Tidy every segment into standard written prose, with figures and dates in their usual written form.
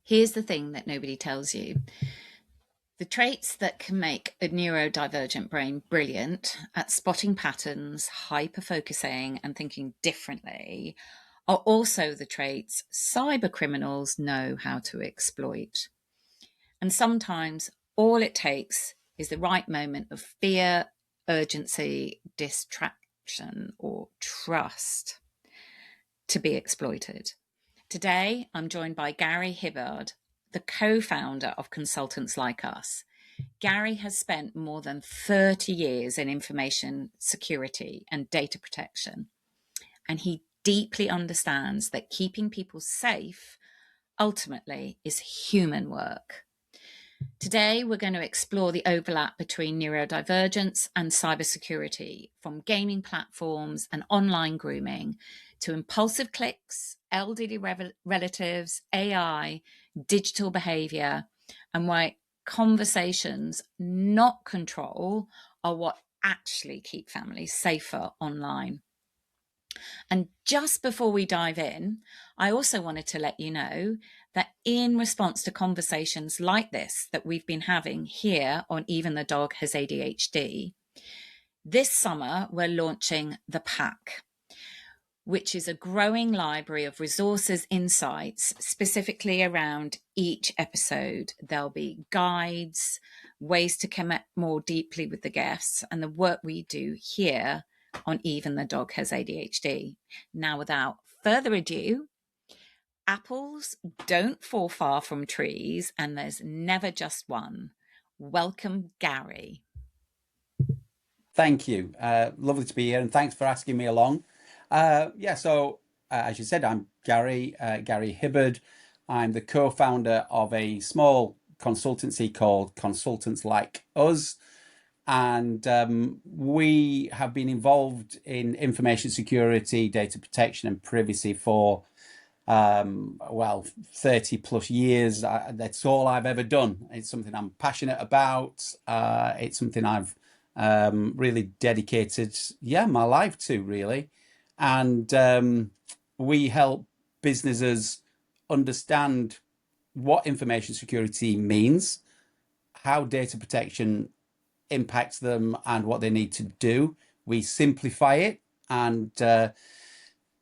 Here's the thing that nobody tells you. The traits that can make a neurodivergent brain brilliant at spotting patterns, hyper-focusing, and thinking differently are also the traits cyber criminals know how to exploit. And sometimes all it takes is the right moment of fear, urgency, distraction, or trust to be exploited. Today, I'm joined by Gary Hibberd, the co-founder of Consultants Like Us. Gary has spent more than 30 years in information security and data protection, and he deeply understands that keeping people safe ultimately is human work. Today, we're going to explore the overlap between neurodivergence and cybersecurity, from gaming platforms and online grooming to impulsive clicks, elderly relatives, AI, digital behaviour, and why conversations, not control, are what actually keep families safer online. And just before we dive in, I also wanted to let you know that in response to conversations like this that we've been having here on Even the Dog Has ADHD, this summer we're launching The Pack, which is a growing library of resources, insights, specifically around each episode. There'll be guides, ways to connect more deeply with the guests, and the work we do here on Even the Dog Has ADHD. Now, without further ado, apples don't fall far from trees, and there's never just one. Welcome, Gary. Thank you. Lovely to be here, and thanks for asking me along. As you said, I'm Gary Hibberd. I'm the co-founder of a small consultancy called Consultants Like Us. And we have been involved in information security, data protection, and privacy for 30 plus years. That's all I've ever done. It's something I'm passionate about. It's something I've really dedicated, my life to, really. And we help businesses understand what information security means, how data protection impacts them, and what they need to do. We simplify it, and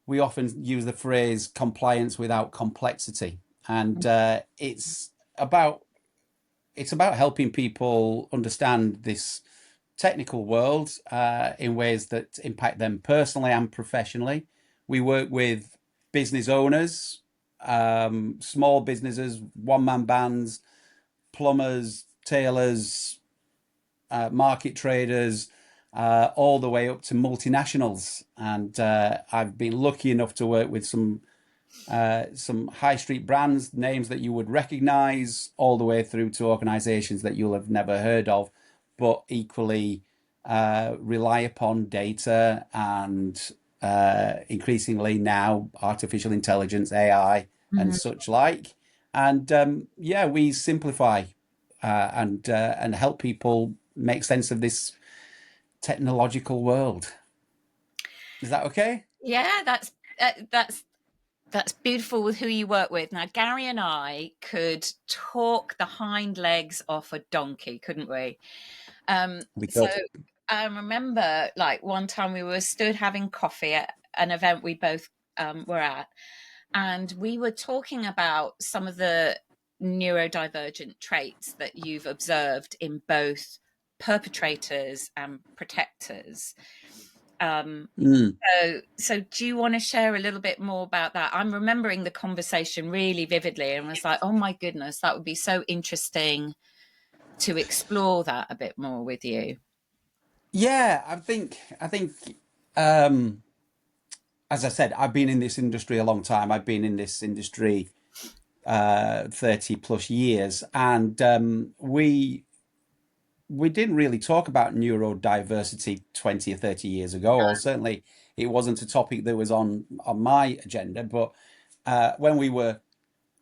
we often use the phrase compliance without complexity. And it's about helping people understand this technical world in ways that impact them personally and professionally. We work with business owners, small businesses, one-man bands, plumbers, tailors, market traders, all the way up to multinationals. And I've been lucky enough to work with some high street brands, names that you would recognize, all the way through to organizations that you'll have never heard of, but equally rely upon data and increasingly now artificial intelligence, AI, and such like. And we simplify and help people make sense of this technological world. Is that okay? Yeah, that's beautiful with who you work with. Now, Gary and I could talk the hind legs off a donkey, couldn't we? We So could. I remember, like, one time we were stood having coffee at an event we both were at, and we were talking about some of the neurodivergent traits that you've observed in both perpetrators and protectors. So do you want to share a little bit more about that? I'm remembering the conversation really vividly and was like, oh my goodness, that would be so interesting to explore that a bit more with you. Yeah, I think um as I said, I've been in this industry a long time. I've been in this industry 30 plus years, and we didn't really talk about neurodiversity 20 or 30 years ago, or certainly it wasn't a topic that was on my agenda. But when we were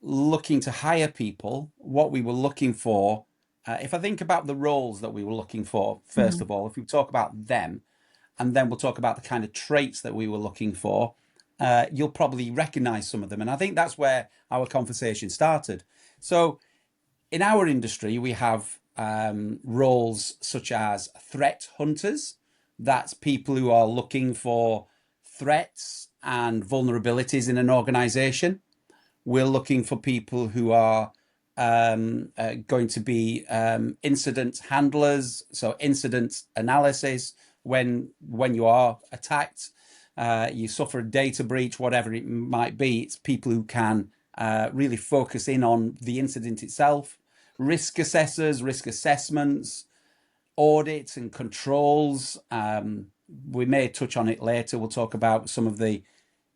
looking to hire people, what we were looking for, if I think about the roles that we were looking for, first of all, if we talk about them, and then we'll talk about the kind of traits that we were looking for. you'll probably recognize some of them. And I think that's where our conversation started. So in our industry, we have roles such as threat hunters. That's people who are looking for threats and vulnerabilities in an organization. We're looking for people who are going to be incident handlers, so incident analysis when you are attacked, you suffer a data breach, whatever it might be. It's people who can really focus in on the incident itself. Risk assessors, risk assessments, audits and controls. We may touch on it later. We'll talk about some of the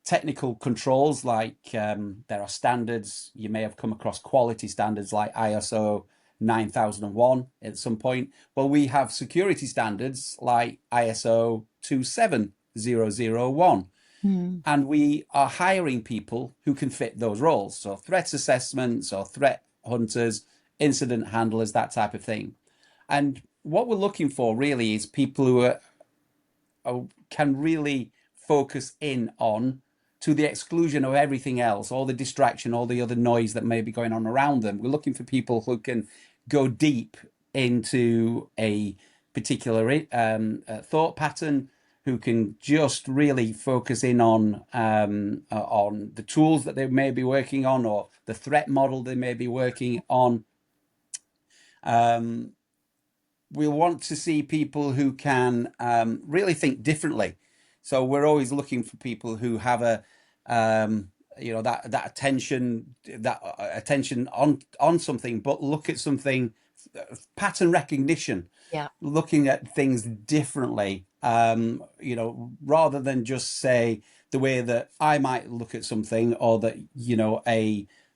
technical controls, like there are standards. You may have come across quality standards like ISO 9001 at some point. Well, we have security standards like ISO 27001. And we are hiring people who can fit those roles. So threat assessments or threat hunters, incident handlers, that type of thing. And what we're looking for really is people who can really focus in on, to the exclusion of everything else, all the distraction, all the other noise that may be going on around them. We're looking for people who can go deep into a particular thought pattern, who can just really focus in on the tools that they may be working on, or the threat model they may be working on. We want to see people who can really think differently. So we're always looking for people who have a that attention on something, but look at something, pattern recognition, Yeah. looking at things differently, rather than just say the way that I might look at something, or that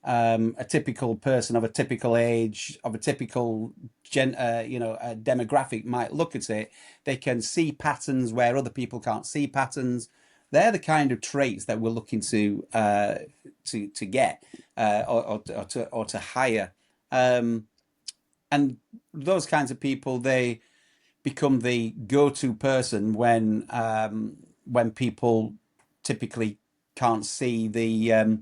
a typical person of a typical age, of a typical demographic might look at it. They can see patterns where other people can't see patterns. They're the kind of traits that we're looking to get or to hire, and those kinds of people, they become the go-to person when people typically can't see the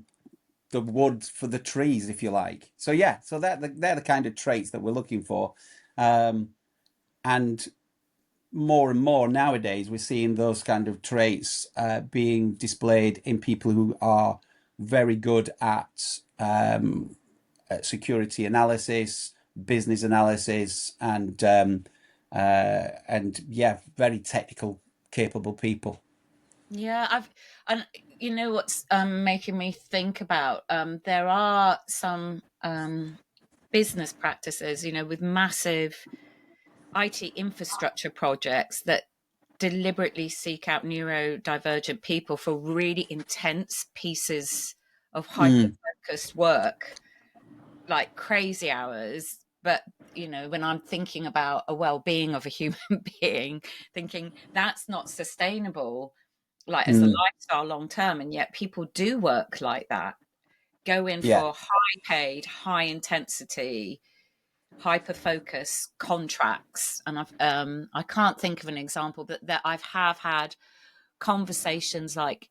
wood for the trees, if you like. So yeah, so they're the kind of traits that we're looking for, and more nowadays we're seeing those kind of traits being displayed in people who are very good at security analysis, business analysis, and yeah, very technical, capable people. Yeah, and you know what's making me think about, there are some business practices, with massive IT infrastructure projects that deliberately seek out neurodivergent people for really intense pieces of hyper Mm, focused work, like crazy hours. But when I'm thinking about a well-being of a human being, thinking that's not sustainable, like as a mm, lifestyle long term. And yet people do work like that, go in yeah. for high paid, high intensity, hyper focus contracts. And I can't think of an example, but that have had conversations like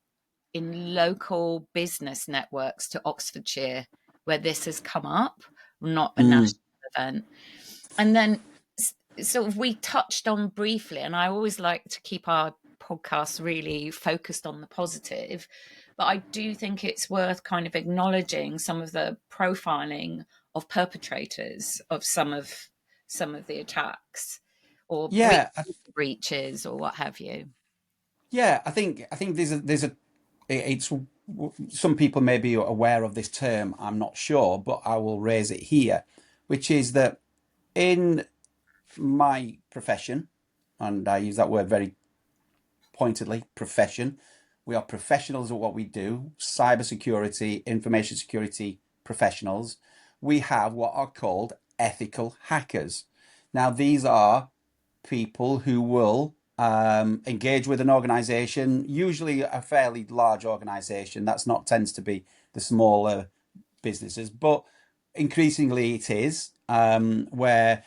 in local business networks to Oxfordshire where this has come up, not a Mm, national event. And then sort of we touched on briefly, and I always like to keep our podcasts really focused on the positive, but I do think it's worth kind of acknowledging some of the profiling of perpetrators of some of the attacks, or yeah. breaches or what have you. Yeah, I think there's a it's some people may be aware of this term. I'm not sure, but I will raise it here, which is that in my profession, and I use that word very pointedly, profession. We are professionals at what we do, cybersecurity, information security professionals. We have what are called ethical hackers. Now, these are people who will engage with an organization, usually a fairly large organization. That's not tends to be the smaller businesses, but increasingly it is, where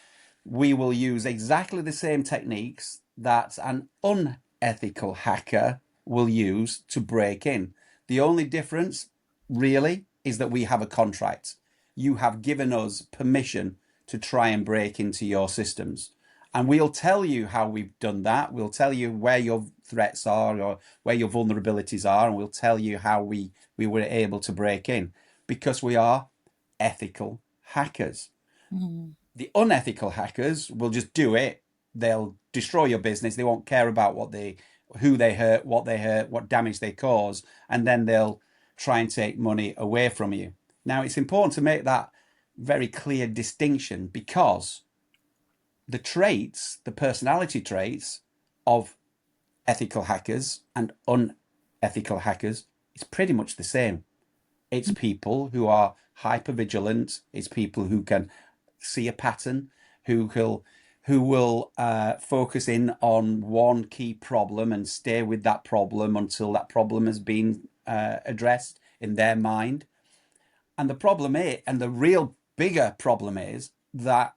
we will use exactly the same techniques that an unethical hacker will use to break in. The only difference, really, is that we have a contract. You have given us permission to try and break into your systems. And we'll tell you how we've done that. We'll tell you where your threats are or where your vulnerabilities are. And we'll tell you how we were able to break in because we are ethical hackers. Mm. The unethical hackers will just do it. They'll destroy your business. They won't care about who they hurt, what damage they cause, and then they'll try and take money away from you. Now, it's important to make that very clear distinction because the personality traits of ethical hackers and unethical hackers is pretty much the same. It's people who are hyper vigilant. It's people who can see a pattern, who will focus in on one key problem and stay with that problem until that problem has been addressed in their mind. And the problem is, and the real bigger problem is that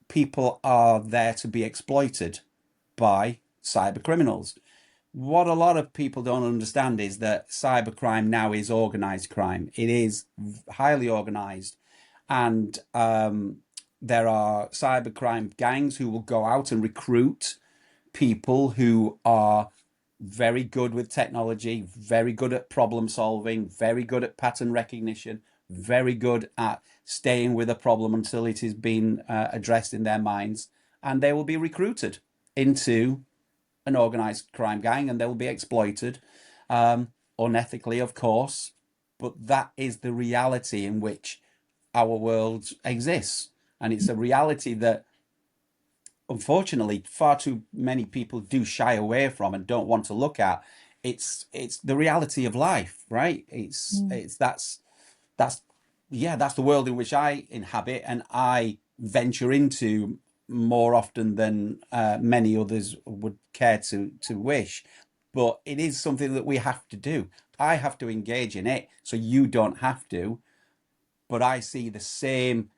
people are there to be exploited by cyber criminals. What a lot of people don't understand is that cybercrime now is organized crime. It is highly organized, and there are cybercrime gangs who will go out and recruit people who are very good with technology, very good at problem solving, very good at pattern recognition, very good at staying with a problem until it has been addressed in their minds, and they will be recruited into an organized crime gang and they will be exploited unethically, of course, but that is the reality in which our world exists. And it's a reality that unfortunately far too many people do shy away from and don't want to look at. It's the reality of life, right? It's that's yeah, that's the world in which I inhabit and I venture into more often than many others would care to wish. But it is something that we have to do. I have to engage in it, so you don't have to. But I see the same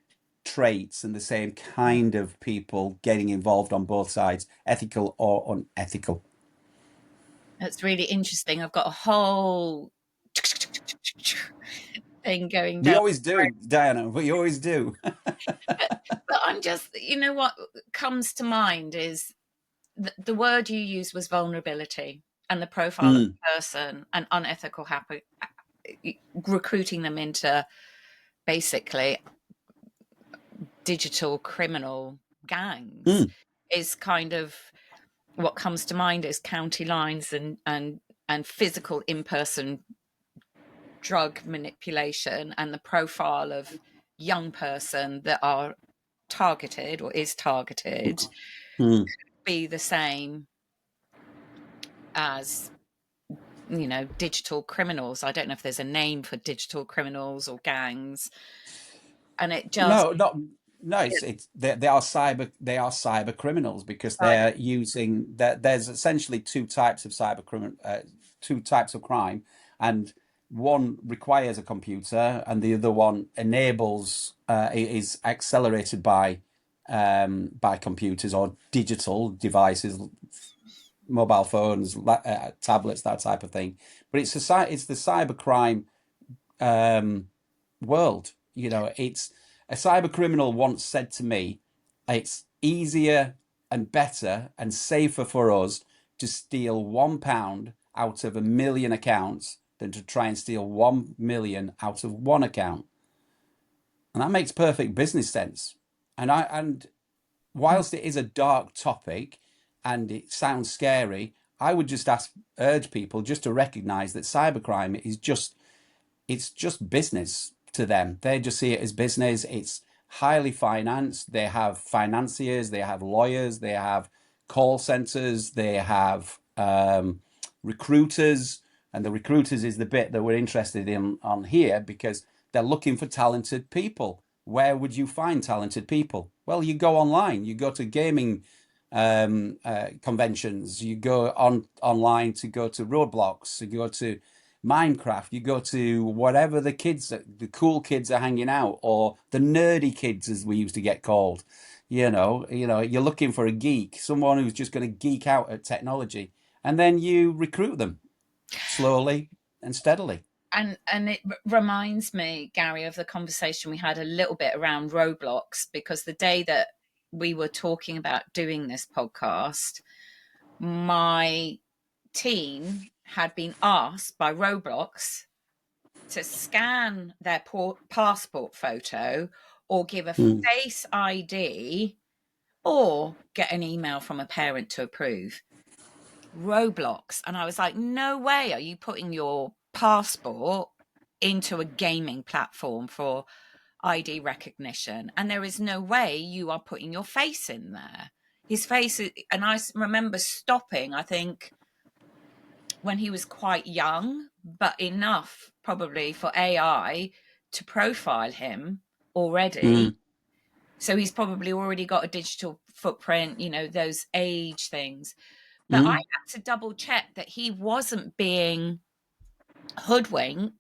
traits and the same kind of people getting involved on both sides, ethical or unethical. That's really interesting. I've got a whole thing going We down. always do, Diana. We always do. But I'm just, what comes to mind is the word you used was vulnerability and the profile of Mm, the person and unethical recruiting them into basically digital criminal gangs mm. is kind of what comes to mind is county lines and physical in-person drug manipulation and the profile of young person that are targeted or is targeted Mm. be the same as digital criminals. I don't know if there's a name for digital criminals or gangs, and it just No, not no. It's they are cyber criminals because cyber they're using that. There's essentially two types of crime, and one requires a computer, and the other one enables is accelerated by computers or digital devices, mobile phones, tablets, that type of thing. But it's the cybercrime world. It's a cyber criminal once said to me, it's easier and better and safer for us to steal £1 out of 1 million accounts than to try and steal 1 million out of one account. And that makes perfect business sense. And whilst it is a dark topic and it sounds scary, I would just urge people just to recognize that cybercrime is just business to them. They just see it as business. It's highly financed. They have financiers, they have lawyers, they have call centers, they have recruiters. And the recruiters is the bit that we're interested in on here because they're looking for talented people. Where would you find talented people? Well, you go online, you go to gaming conventions, you go online to go to Roadblocks, you go to Minecraft, you go to whatever the cool kids are hanging out, or the nerdy kids, as we used to get called. You're looking for a geek, someone who's just going to geek out at technology, and then you recruit them slowly and steadily. And it reminds me, Gary, of the conversation we had a little bit around Roblox, because the day that we were talking about doing this podcast, my teen had been asked by Roblox to scan their passport photo or give a Mm, face ID or get an email from a parent to approve. Roblox. And I was like, no way are you putting your passport into a gaming platform for ID recognition. And there is no way you are putting your face in there. His face, and I remember stopping, I think, when he was quite young, but enough probably for AI to profile him already. mm, So he's probably already got a digital footprint, those age things. But I mm. had to double check that he wasn't being hoodwinked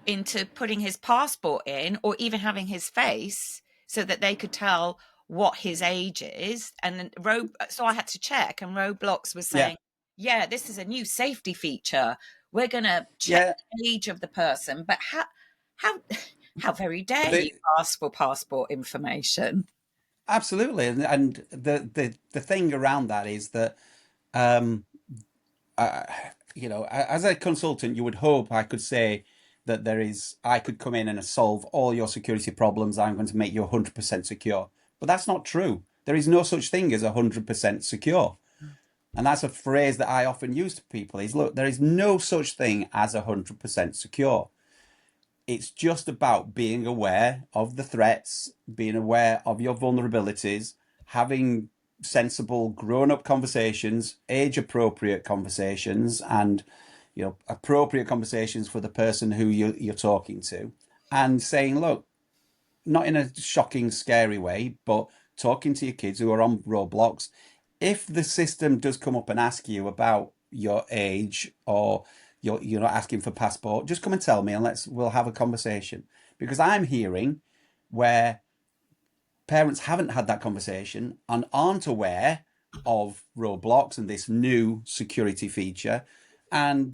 into putting his passport in or even having his face so that they could tell what his age is. And then so I had to check, and Roblox was Yeah, saying, yeah, this is a new safety feature. We're going to check yeah. the age of the person. But how, how very dare you The, ask for passport information? Absolutely, and the thing around that is that um, uh, as a consultant, you would hope I could say that I could come in and solve all your security problems. I'm going to make you 100% secure, but that's not true. There is no such thing as 100% secure. And that's a phrase that I often use to people is, look, there is no such thing as 100% secure. It's just about being aware of the threats, being aware of your vulnerabilities, having sensible grown-up conversations, age-appropriate conversations, and appropriate conversations for the person who you're talking to, and saying, look, not in a shocking, scary way, but talking to your kids who are on Roblox. If the system does come up and ask you about your age or you're not asking for passport, just come and tell me and we'll have a conversation. Because I'm hearing where parents haven't had that conversation and aren't aware of Roblox and this new security feature. And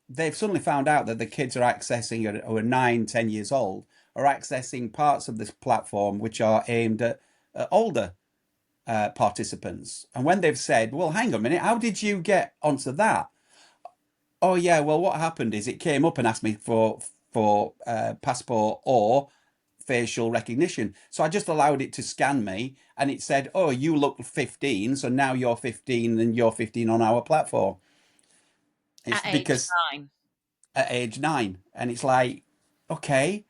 they've suddenly found out that the kids are accessing, who are 9, 10 years old, are accessing parts of this platform which are aimed at older participants. And when they've said, well, hang on a minute, how did you get onto that? Oh, yeah, well, what happened is it came up and asked me for passport or facial recognition. So I just allowed it to scan me and it said, oh, you look 15. So now you're 15 and you're 15 on our platform. It's At age because 9. at age 9. And it's like, okay,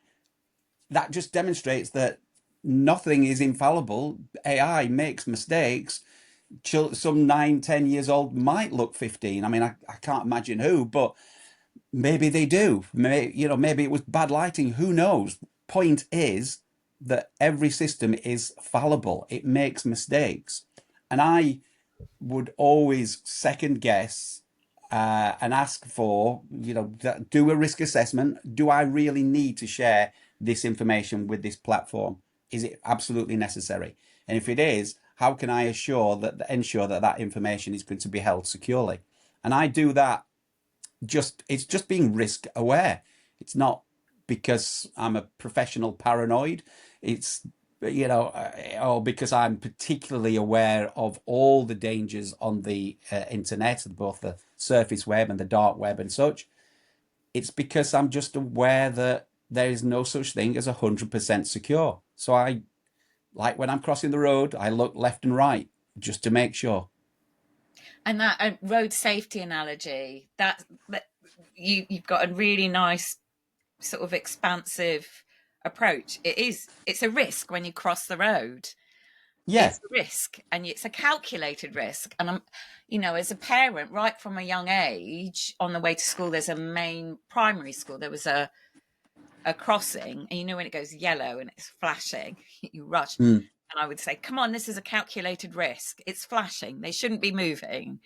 that just demonstrates that nothing is infallible. AI makes mistakes. Some 9, 10 years old might look 15. I mean, I can't imagine who, but maybe they do. Maybe it was bad lighting. Who knows? Point is that every system is fallible. It makes mistakes. And I would always second guess and ask for, do a risk assessment. Do I really need to share this information with this platform? Is it absolutely necessary? And if it is, how can I ensure that information is going to be held securely? And I do that it's just being risk aware. It's not because I'm a professional paranoid. It's or because I'm particularly aware of all the dangers on the internet, both the surface web and the dark web and such. It's because I'm just aware that there is no such thing as 100% secure. So I, like when I'm crossing the road, I look left and right just to make sure. And that road safety analogy, that you've got a really nice sort of expansive approach. It's a risk when you cross the road. Yeah. It's a risk, and it's a calculated risk. And as a parent, right from a young age, on the way to school, there's a main primary school. There was a crossing, and when it goes yellow and it's flashing, you rush. Mm. And I would say, come on, this is a calculated risk. It's flashing. They shouldn't be moving.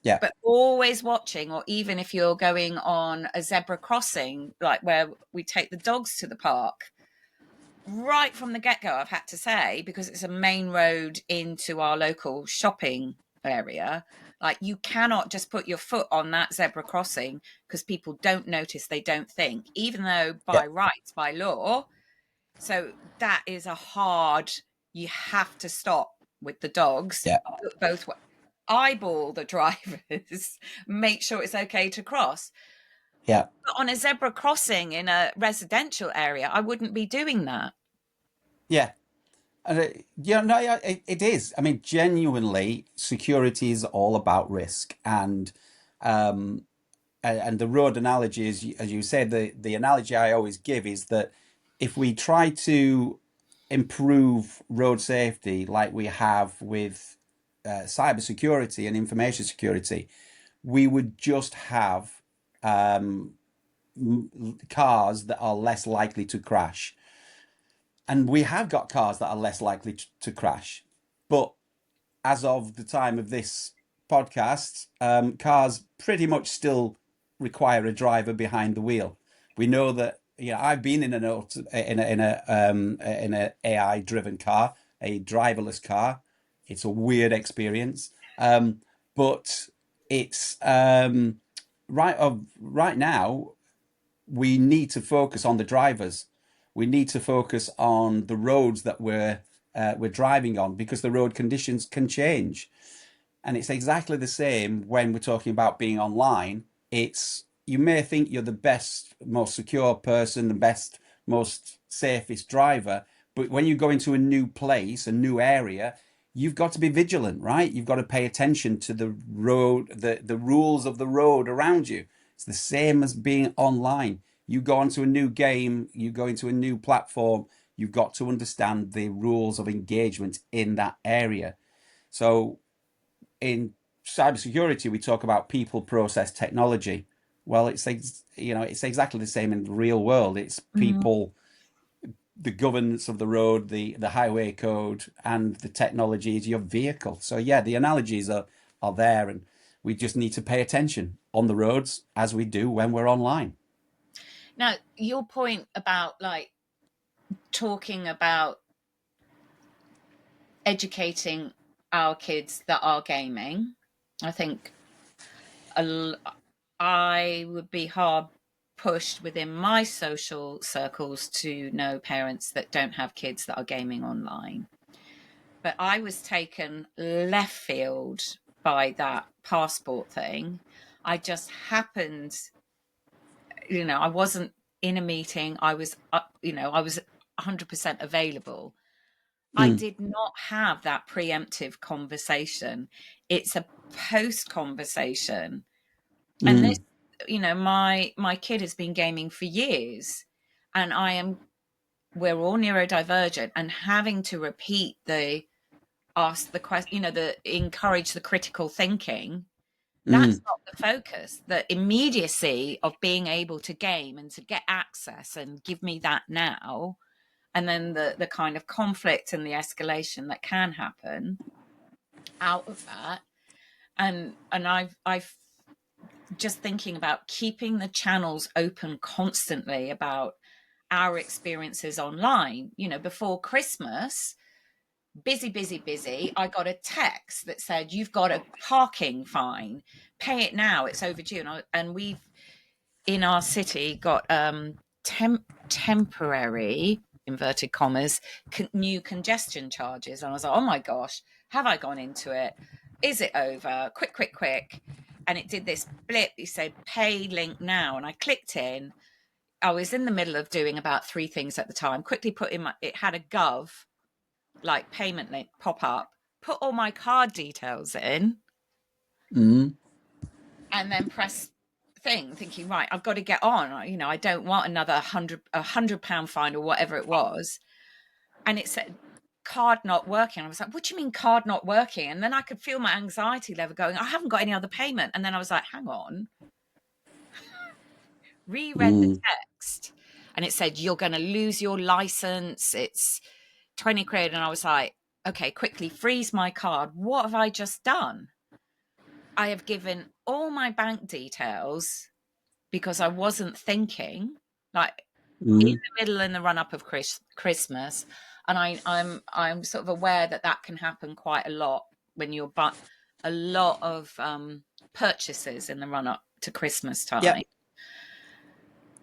Yeah. But always watching, or even if you're going on a zebra crossing, like where we take the dogs to the park, right from the get-go, I've had to say, because it's a main road into our local shopping area, Like, you cannot just put your foot on that zebra crossing because people don't notice, they don't think, even though Yeah. by rights, by law. So that is a hard, you have to stop with the dogs, Yeah. look both ways, eyeball the drivers, make sure it's okay to cross. Yeah. But on a zebra crossing in a residential area, I wouldn't be doing that. Yeah. And yeah, no, yeah, it is. I mean, genuinely, security is all about risk, um, and the road analogy is, as you said, the analogy I always give is that if we try to improve road safety like we have with cybersecurity and information security, we would just have um, cars that are less likely to crash. And we have got cars that are less likely to crash. But as of the time of this podcast, cars pretty much still require a driver behind the wheel. We know that, I've been in an AI driven car, a driverless car. It's a weird experience, but it's right now we need to focus on the drivers. We need to focus on the roads that we're driving on, because the road conditions can change. And it's exactly the same when we're talking about being online. It's, you may think you're the best, most secure person, the best, most safest driver, but when you go into a new place, a new area, you've got to be vigilant, right? You've got to pay attention to the road, the rules of the road around you. It's the same as being online. You go onto a new game, you go into a new platform, you've got to understand the rules of engagement in that area. So in cybersecurity, we talk about people, process, technology. Well, it's exactly the same in the real world. It's Mm. people, the governance of the road, the highway code, and the technology is your vehicle. So yeah, the analogies are there, and we just need to pay attention on the roads as we do when we're online. Now, your point about like talking about educating our kids that are gaming, I think I would be hard pushed within my social circles to know parents that don't have kids that are gaming online. But I was taken left field by that passport thing. I just happened, I wasn't in a meeting. I was, I was 100% available. I Mm, did not have that preemptive conversation. It's a post conversation. And this, mm, my kid has been gaming for years, and we're all neurodivergent, and having to repeat the ask the question, the encourage the critical thinking. That's mm, not the focus. The immediacy of being able to game and to get access and give me that now, and then the kind of conflict and the escalation that can happen out of that. And I've just thinking about keeping the channels open constantly about our experiences online. Before Christmas, busy, busy, busy, I got a text that said, "You've got a parking fine. Pay it now. It's overdue." And we've in our city got temporary inverted commas new congestion charges, and I was like, "Oh my gosh, have I gone into it? Is it over? Quick, quick, quick!" And it did this blip. It said, "Pay link now," and I clicked in. I was in the middle of doing about three things at the time. Quickly put in it had a gov like payment link pop up, put all my card details in, mm, and then press thing, thinking, right, I've got to get on. I don't want another £100 fine or whatever it was. And it said card not working. I was like, what do you mean card not working? And then I could feel my anxiety level going, I haven't got any other payment. And then I was like, hang on, reread the mm, text, and it said, you're going to lose your license. It's 20 quid. And I was like, okay, quickly freeze my card. What have I just done? I have given all my bank details because I wasn't thinking, like in mm, the middle in the run up of Christmas, and I'm sort of aware that that can happen quite a lot when you're a lot of purchases in the run up to Christmas Yeah. time,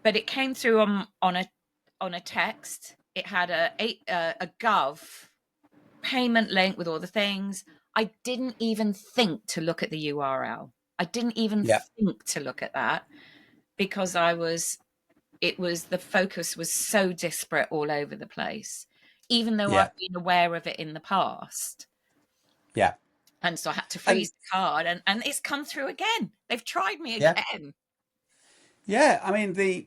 but it came through on a text. It had a Gov payment link with all the things. I didn't even think to look at the URL. I didn't even Yeah. think to look at that because it was the focus was so disparate all over the place, even though Yeah. I've been aware of it in the past. Yeah. And so I had to And freeze the card, and it's come through again. They've tried me yeah. again. Yeah. I mean, the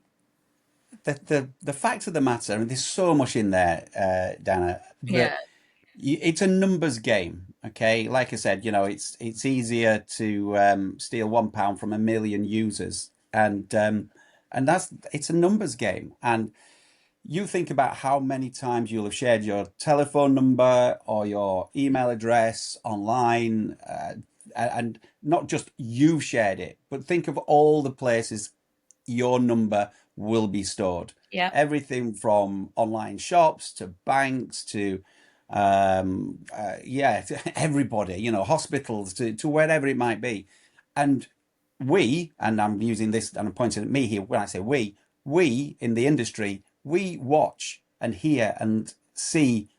fact of the matter, and there's so much in there, Dana, Yeah, that it's a numbers game. Okay, like I said, it's easier to steal £1 from a million users, and it's a numbers game. And you think about how many times you'll have shared your telephone number or your email address online, and not just you've shared it, but think of all the places your number will be stored. yeah, Everything from online shops to banks to yeah, to everybody, hospitals to wherever it might be. And and I'm using this and I'm pointing at me here when I say we in the industry, we watch and hear and see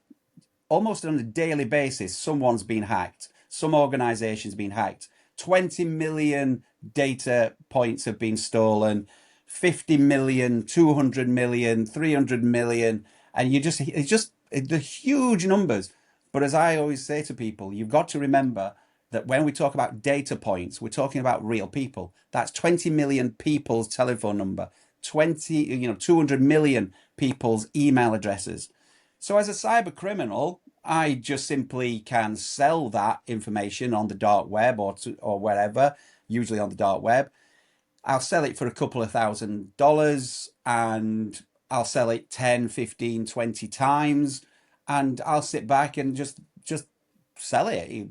almost on a daily basis someone's been hacked, some organization's been hacked, 20 million data points have been stolen, 50 million, 200 million, 300 million, and the huge numbers. But as I always say to people, you've got to remember that when we talk about data points, we're talking about real people. That's 20 million people's telephone number, 200 million people's email addresses. So as a cyber criminal, I just simply can sell that information on the dark web or wherever, usually on the dark web. I'll sell it for a couple of $1,000s and I'll sell it 10, 15, 20 times and I'll sit back and just sell it.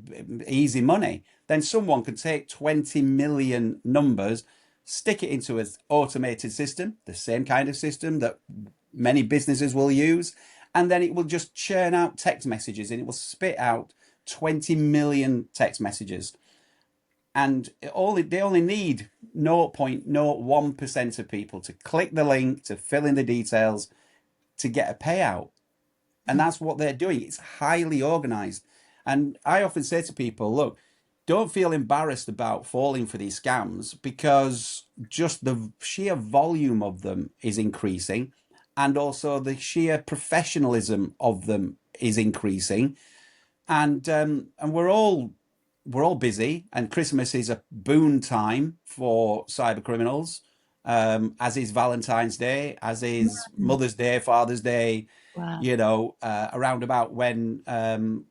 Easy money. Then someone can take 20 million numbers, stick it into an automated system, the same kind of system that many businesses will use, and then it will just churn out text messages and it will spit out 20 million text messages. And they only need 0.01% of people to click the link, to fill in the details, to get a payout. And that's what they're doing. It's highly organized. And I often say to people, look, don't feel embarrassed about falling for these scams because just the sheer volume of them is increasing. And also the sheer professionalism of them is increasing. And we're all busy, and Christmas is a boon time for cyber criminals, as is Valentine's Day, as is Mother's Day, Father's Day, wow, around about when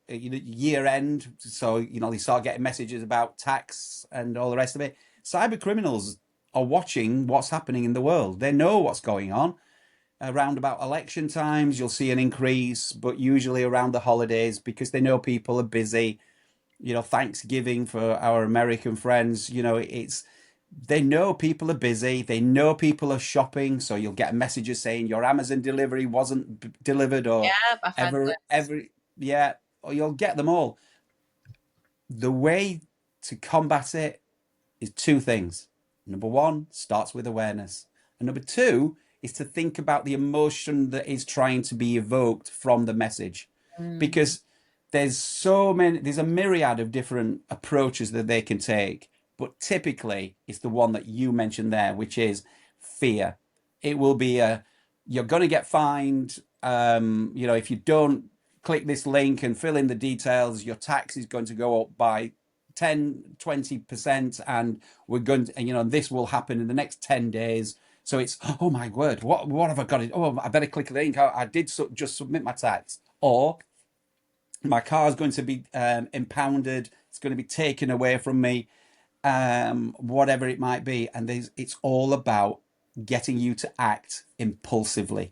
year end. So, they start getting messages about tax and all the rest of it. Cyber criminals are watching what's happening in the world. They know what's going on. Around about election times, you'll see an increase, but usually around the holidays because they know people are busy. Thanksgiving for our American friends, they know people are busy. They know people are shopping. So you'll get messages saying your Amazon delivery wasn't delivered or yeah, I've had this. yeah, or you'll get them all. The way to combat it is two things. Number one starts with awareness. And number two is to think about the emotion that is trying to be evoked from the message. Mm, Because there's a myriad of different approaches that they can take. But typically, it's the one that you mentioned there, which is fear. It will be you're going to get fined. If you don't click this link and fill in the details, your tax is going to go up by 10, 20%, and we're going to, this will happen in the next 10 days. So it's, oh my word, what have I got? Oh, I better click the link. I did just submit my tax. Or my car is going to be impounded. It's going to be taken away from me, whatever it might be. And it's all about getting you to act impulsively.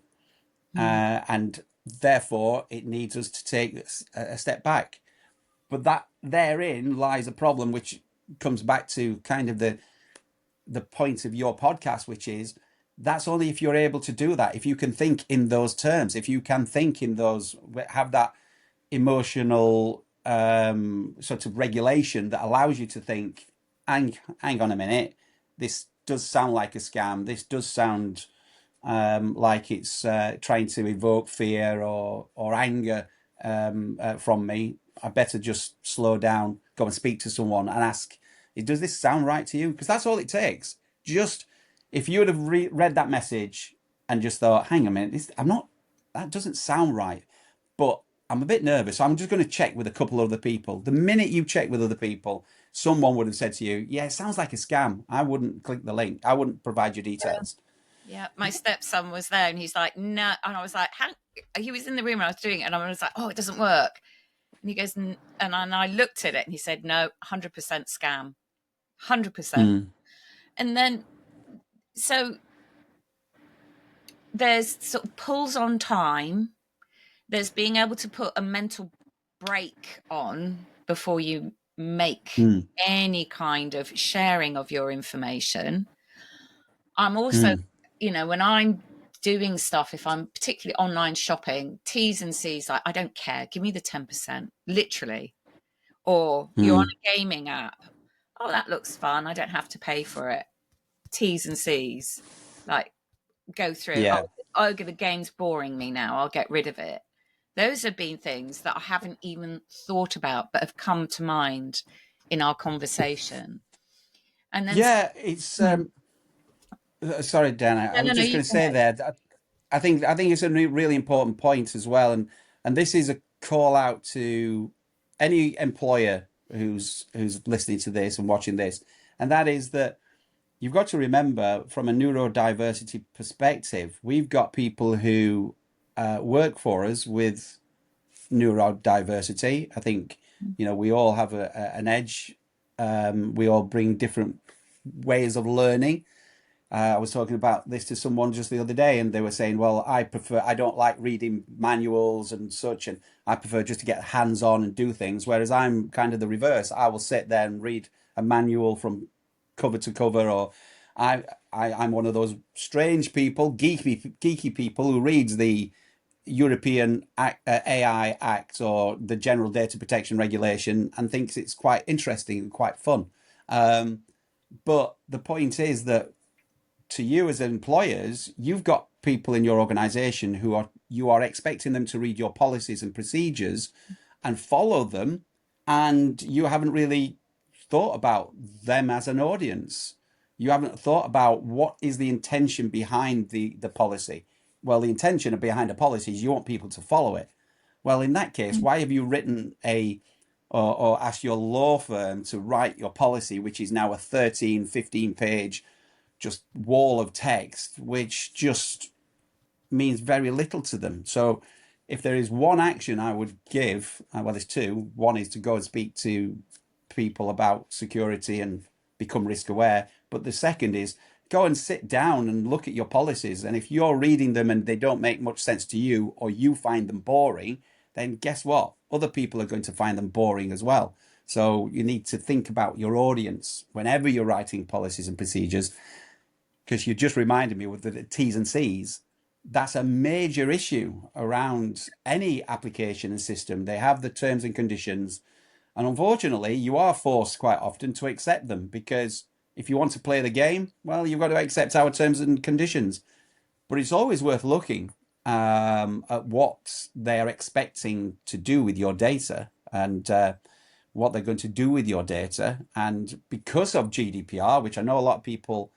mm, And therefore, it needs us to take a step back. But that therein lies a problem, which comes back to kind of the point of your podcast, which is that's only if you're able to do that. If you can think in those terms, if you can think in those, have that emotional sort of regulation that allows you to think, hang on a minute, this does sound like a scam. This does sound like it's trying to evoke fear or anger from me. I better just slow down, go and speak to someone and ask, does this sound right to you? Because that's all it takes. Just if you would have read that message and just thought, hang on a minute, that doesn't sound right, but I'm a bit nervous. So I'm just going to check with a couple of other people. The minute you check with other people, someone would have said to you, yeah, it sounds like a scam. I wouldn't click the link. I wouldn't provide your details. Yeah, my stepson was there and he's like, no. And I was like, he was in the room and I was doing it and I was like, oh, it doesn't work. And he goes, and I looked at it and he said, no, 100% scam, 100%. Mm, And then, so there's sort of pulls on time. There's being able to put a mental break on before you make mm, any kind of sharing of your information. I'm also, mm, when I'm doing stuff, if I'm particularly online shopping, T's and C's, like, I don't care. Give me the 10%, literally. Or you're on mm. a gaming app. Oh, that looks fun. I don't have to pay for it. T's and C's, like, go through. Yeah. Oh, the game's boring me now. I'll get rid of it. Those have been things that I haven't even thought about, but have come to mind in our conversation. And then, Yeah, it's hmm, sorry, Dana. I no, was no, just you going to go say ahead. there that I think it's a really important point as well, and this is a call out to any employer who's listening to this and watching this, and that is that you've got to remember from a neurodiversity perspective, we've got people who work for us with neurodiversity. I think we all have an edge. We all bring different ways of learning. I was talking about this to someone just the other day, and they were saying, "Well, I don't like reading manuals and such, and I prefer just to get hands on and do things." Whereas I'm kind of the reverse. I will sit there and read a manual from cover to cover, or I'm one of those strange people, geeky people who reads the European AI Act or the General Data Protection Regulation and thinks it's quite interesting and quite fun. Um, but the point is that to you as employers, you've got people in your organization you are expecting them to read your policies and procedures and follow them, and you haven't really thought about them as an audience. You haven't thought about what is the intention behind the policy. Well, the intention behind a policy is you want people to follow it. Well, in that case, why have you written or asked your law firm to write your policy, which is now a 13, 15 page just wall of text, which just means very little to them? So if there is one action I would give, well, there's two. One is to go and speak to people about security and become risk aware. But the second is go and sit down and look at your policies. And if you're reading them and they don't make much sense to you, or you find them boring, then guess what? Other people are going to find them boring as well. So you need to think about your audience whenever you're writing policies and procedures, because you just reminded me with the T's and C's. That's a major issue around any application and system. They have the terms and conditions, and unfortunately, you are forced quite often to accept them, because if you want to play the game, well, you've got to accept our terms and conditions. But it's always worth looking at what they're expecting to do with your data, and what they're going to do with your data. And because of GDPR, which I know a lot of people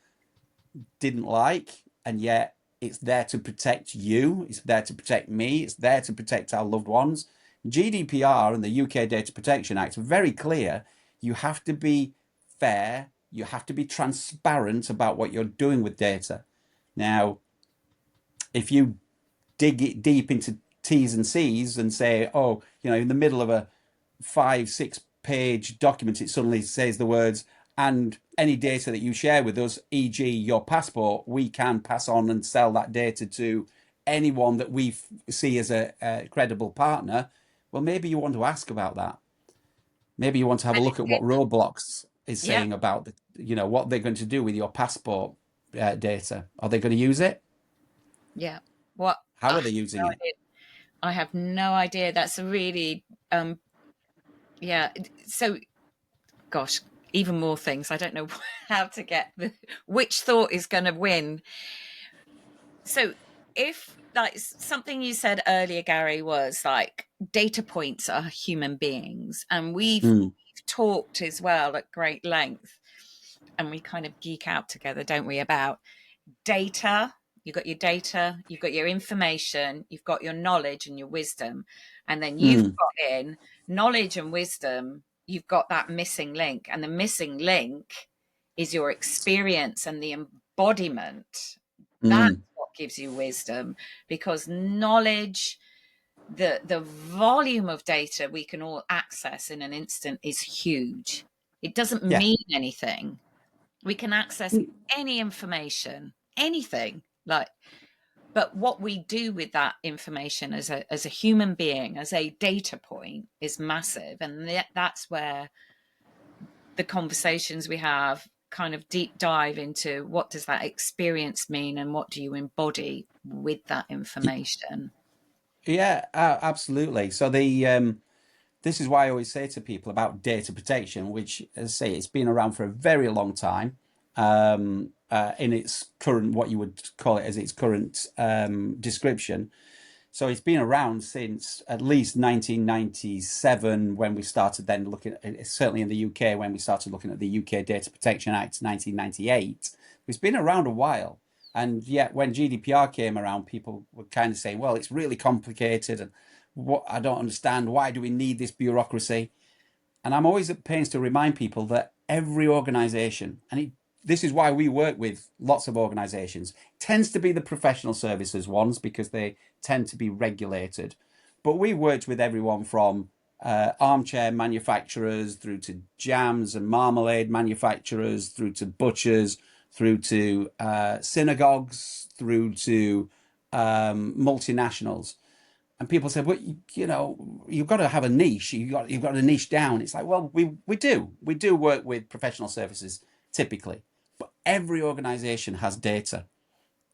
didn't like, and yet it's there to protect you, it's there to protect me, it's there to protect our loved ones. GDPR and the UK Data Protection Act are very clear. You have to be fair, you have to be transparent about what you're doing with data. Now, if you dig it deep into T's and C's and say, oh, in the middle of a 5, 6 page document, it suddenly says the words, and any data that you share with us, e.g., your passport, we can pass on and sell that data to anyone that we see as a credible partner. Well, maybe you want to ask about that. Maybe you want to have a look at what Roblox is Yeah, saying about what they're going to do with your passport data. Are they going to use it? yeah. What? How I are have they no using it? idea. I have no idea. That's a really Yeah. So, gosh, even more things. I don't know how to get which thought is going to win. So, if like something you said earlier, Gary, was like data points are human beings, and we've Mm, talked as well at great length, and we kind of geek out together, don't we, about data. You've got your data, you've got your information, you've got your knowledge and your wisdom, and then you've mm, got in knowledge and wisdom. You've got that missing link, and the missing link is your experience and the embodiment. That's mm. what gives you wisdom, because knowledge, the volume of data we can all access in an instant is huge. It doesn't Yeah. mean anything. We can access any information, anything, like, but what we do with that information as a human being, as a data point, is massive, and that's where the conversations we have kind of deep dive into what does that experience mean and what do you embody with that information. Yeah, absolutely. So this is why I always say to people about data protection, which, as I say, it's been around for a very long time, in its current, what you would call it as its current description. So it's been around since at least 1997 when we started then looking at, certainly in the UK, when we started looking at the UK Data Protection Act 1998. It's been around a while. And yet when GDPR came around, people were kind of saying, well, it's really complicated and what I don't understand. Why do we need this bureaucracy? And I'm always at pains to remind people that every organization, this is why we work with lots of organizations, tends to be the professional services ones because they tend to be regulated. But we worked with everyone from armchair manufacturers through to jams and marmalade manufacturers, through to butchers, through to synagogues, through to multinationals. And people said, well, you've got to have a niche. You've got to niche down. It's like, well, we do work with professional services typically, but every organization has data.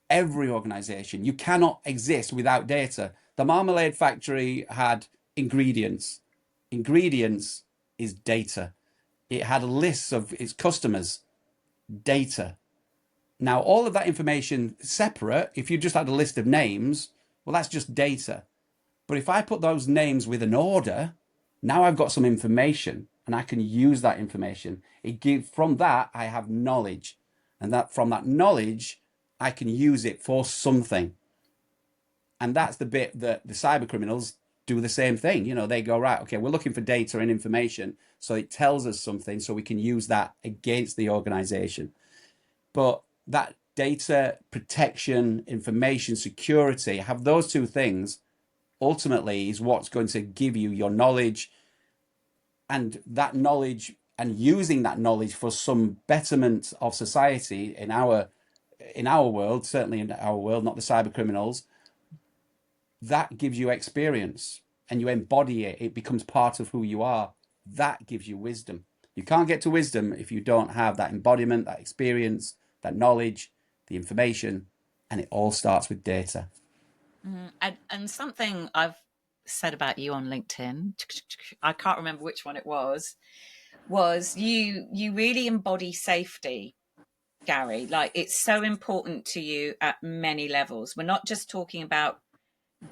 Every organization. You cannot exist without data. The marmalade factory had ingredients. Ingredients is data. It had lists of its customers, data. Now, all of that information separate, if you just had a list of names, well, that's just data. But if I put those names with an order, now I've got some information and I can use that information. From that, I have knowledge. And that from that knowledge, I can use it for something. And that's the bit that the cyber criminals do the same thing. They go, right, okay, we're looking for data and information. So it tells us something so we can use that against the organization. But that data protection, information security, have those two things ultimately is what's going to give you your knowledge, and that knowledge and using that knowledge for some betterment of society in our world, certainly in our world, not the cyber criminals. That gives you experience and you embody it. It becomes part of who you are. That gives you wisdom. You can't get to wisdom if you don't have that embodiment, that experience, that knowledge, the information, and it all starts with data. And something I've said about you on LinkedIn, I can't remember which one it was you really embody safety, Gary. Like, it's so important to you at many levels. We're not just talking about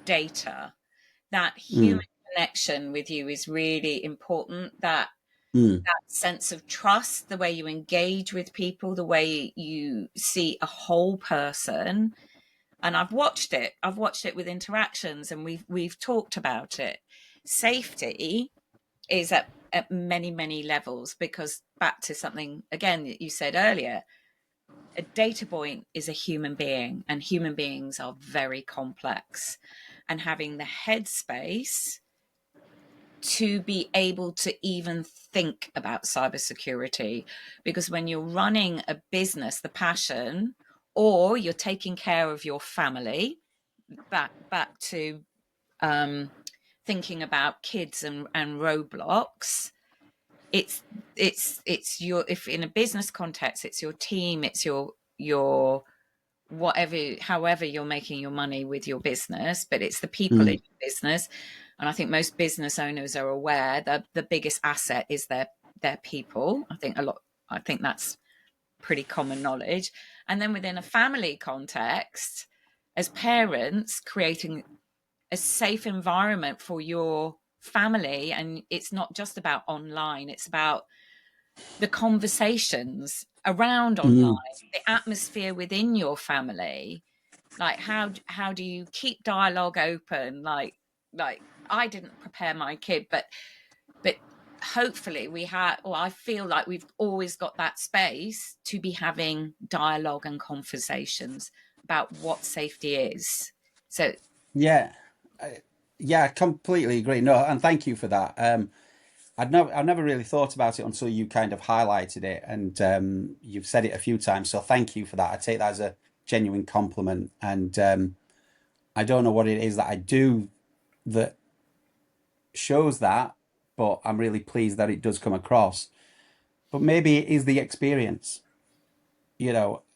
data. That human Mm, connection with you is really important. mm, That sense of trust, the way you engage with people, the way you see a whole person. And I've watched it with interactions, and we've talked about it. Safety is at many, many levels, because back to something again that you said earlier, a data point is a human being, and human beings are very complex. And having the headspace to be able to even think about cybersecurity, because when you're running a business, the passion, or you're taking care of your family, back to um, thinking about kids and Roblox. It's your, if in a business context, it's your team, it's your whatever, however you're making your money with your business, but it's the people in mm, your business. And I think most business owners are aware that the biggest asset is their people. I think that's pretty common knowledge. And then within a family context, as parents, creating a safe environment for your family. And it's not just about online, it's about the conversations around online, Mm. the atmosphere within your family. Like how do you keep dialogue open? Like I didn't prepare my kid, but hopefully we have, or I feel like we've always got that space to be having dialogue and conversations about what safety is. So Yeah, I- yeah, I completely agree. No, and thank you for that. I never really thought about it until you kind of highlighted it, and you've said it a few times. So thank you for that. I take that as a genuine compliment, and I don't know what it is that I do that shows that, but I'm really pleased that it does come across. But maybe it is the experience.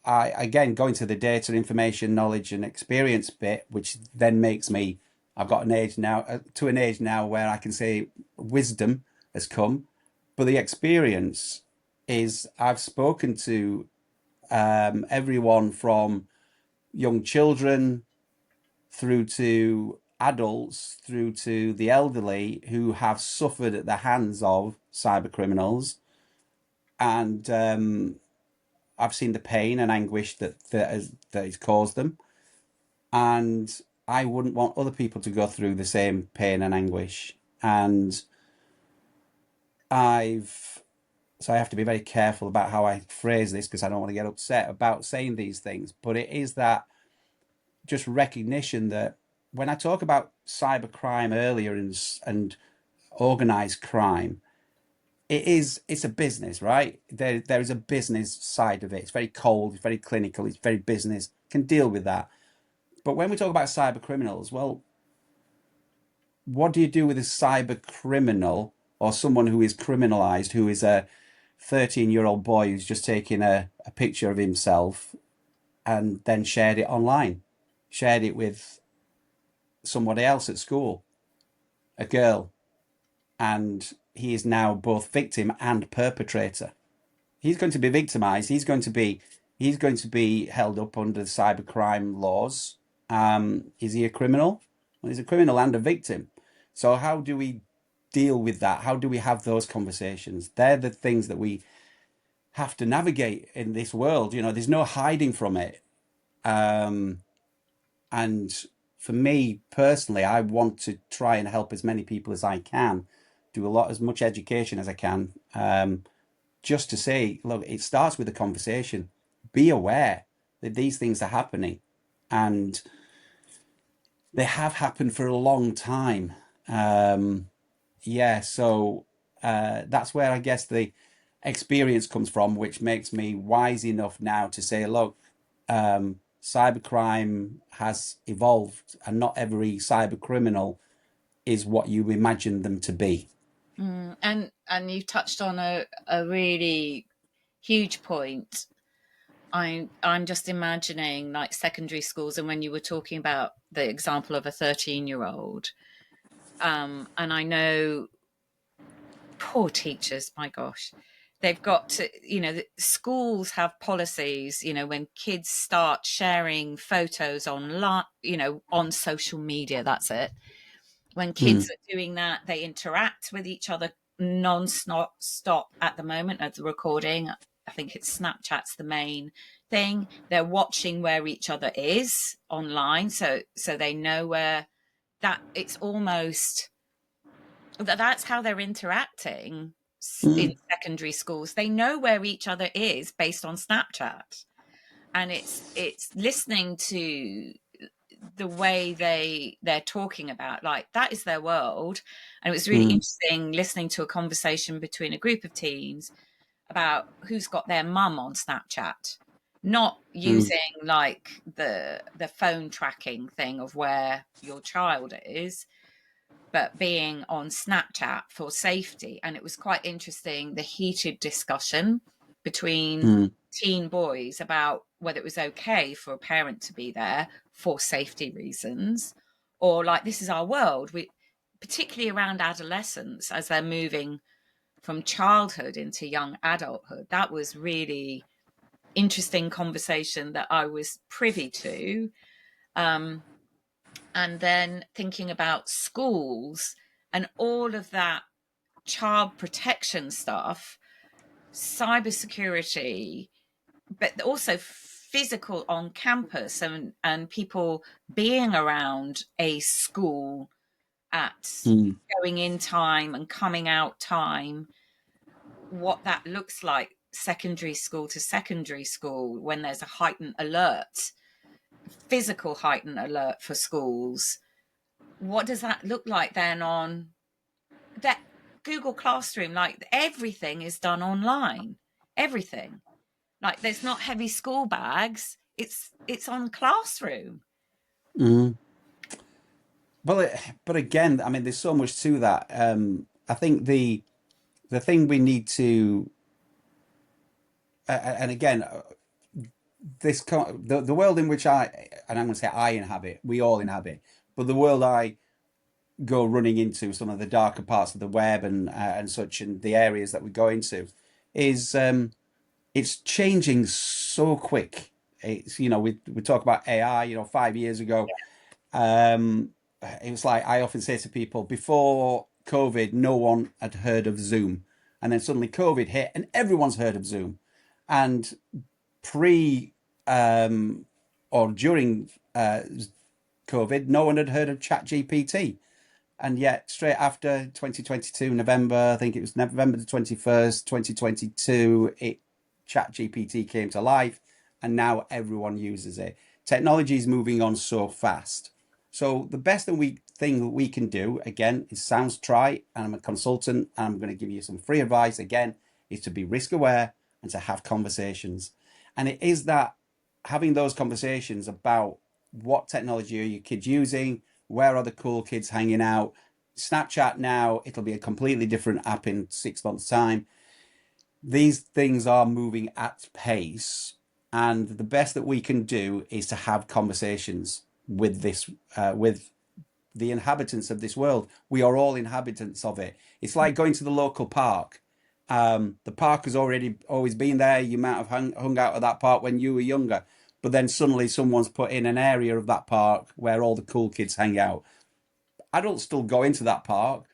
I again going to the data, information, knowledge, and experience bit, which then makes me. I've got an age now to an age now where I can say wisdom has come, but the experience is I've spoken to everyone from young children through to adults through to the elderly who have suffered at the hands of cyber criminals, and I've seen the pain and anguish that has caused them, and I wouldn't want other people to go through the same pain and anguish. And I've so I have to be very careful about how I phrase this because I don't want to get upset about saying these things. But it is that just recognition that when I talk about cybercrime earlier and organized crime, it's a business, right? There is a business side of it. It's very cold, it's very clinical, it's very business, can deal with that. But when we talk about cyber criminals, well, what do you do with a cyber criminal or someone who is criminalized, who is a 13-year-old boy who's just taken a picture of himself and then shared it online, shared it with somebody else at school, a girl, and he is now both victim and perpetrator. He's going to be victimized. He's going to be held up under the cybercrime laws. Is he a criminal? Well, he's a criminal and a victim. So how do we deal with that? How do we have those conversations? They're the things that we have to navigate in this world. There's no hiding from it. Um, and for me personally, I want to try and help as many people as I can, do as much education as I can. Just to say, look, it starts with a conversation. Be aware that these things are happening, and they have happened for a long time. Yeah, so that's where I guess the experience comes from, which makes me wise enough now to say, look, cybercrime has evolved, and not every cyber criminal is what you imagine them to be. and you touched on a really huge point. I'm just imagining like secondary schools, and when you were talking about the example of a 13-year-old, and I know poor teachers, my gosh, they've got to, the schools have policies, when kids start sharing photos online, on social media, that's it. When kids Mm, are doing that, they interact with each other non-stop at the moment of the recording. I think it's Snapchat's the main thing. They're watching where each other is online, so they know where that it's almost that's how they're interacting in mm, secondary schools. They know where each other is based on Snapchat, and it's listening to the way they're talking about, like, that is their world. And it was really mm, interesting listening to a conversation between a group of teens about who's got their mum on Snapchat, not mm, using like the phone tracking thing of where your child is, but being on Snapchat for safety. And it was quite interesting, the heated discussion between mm, teen boys about whether it was okay for a parent to be there for safety reasons, or like, this is our world. particularly around adolescence as they're moving from childhood into young adulthood. That was really interesting conversation that I was privy to. Um, and then thinking about schools and all of that child protection stuff, cybersecurity, but also physical on campus, and people being around a school at Mm. going in time and coming out time, what that looks like secondary school to secondary school when there's a heightened alert, physical heightened alert for schools. What does that look like then on that Google Classroom? Like everything is done online. Everything. Like there's not heavy school bags. It's on Classroom. Mm. But again, I mean, there's so much to that. I think the thing we need to, and again, the world in which and I'm going to say I inhabit, we all inhabit, but the world I go running into, some of the darker parts of the web and such, and the areas that we go into, is it's changing so quick. It's, we talk about AI. 5 years ago, um, it was like, I often say to people, before COVID, no one had heard of Zoom, and then suddenly COVID hit, and everyone's heard of Zoom. And pre or during COVID, no one had heard of ChatGPT. And yet, straight after 2022, November, I think it was November the 21st, 2022, ChatGPT came to life, and now everyone uses it. Technology is moving on so fast. So the best thing that we can do, again, it sounds trite, and I'm a consultant, and I'm going to give you some free advice, again, is to be risk aware and to have conversations. And it is that having those conversations about what technology are your kids using, where are the cool kids hanging out. Snapchat now, it'll be a completely different app in 6 months' time. These things are moving at pace, and the best that we can do is to have conversations with with the inhabitants of this world. We are all inhabitants of it. It's like going to the local park. The park has already always been there. You might have hung out at that park when you were younger, but then suddenly someone's put in an area of that park where all the cool kids hang out. Adults still go into that park,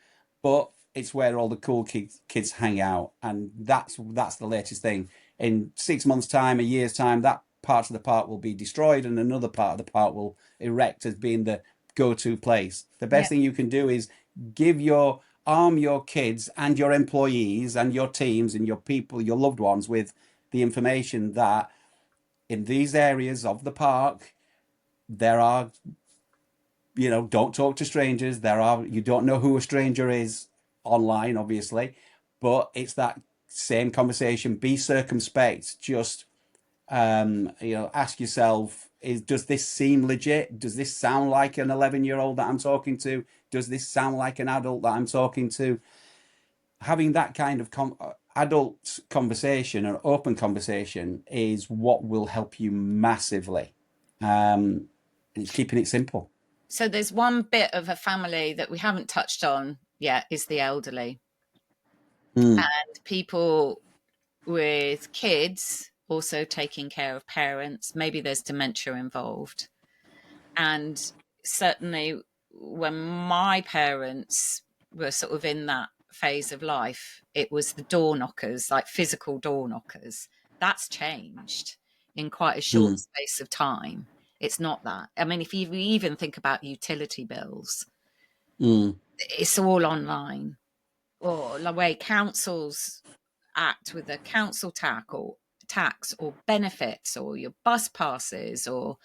but it's where all the cool kids hang out, and that's the latest thing. In 6 months' time, a year's time, that part of the park will be destroyed, and another part of the park will erect as being the go-to place. The best Yeah. thing you can do is give your arm your kids and your employees and your teams and your people, your loved ones, with the information that in these areas of the park there are, don't talk to strangers. You don't know who a stranger is online, obviously, but it's that same conversation. Be circumspect. Just, ask yourself, does this seem legit? Does this sound like an 11-year-old that I'm talking to? Does this sound like an adult that I'm talking to? Having that kind of adult conversation or open conversation is what will help you massively. And it's keeping it simple. So there's one bit of a family that we haven't touched on yet is the elderly. Mm, And people with kids also taking care of parents. Maybe there's dementia involved. And certainly when my parents were sort of in that phase of life, it was the door knockers, like physical door knockers. That's changed in quite a short mm, space of time. It's not that. I mean, if you even think about utility bills, mm. it's all online. Or the way councils act with a council tax or benefits or your bus passes or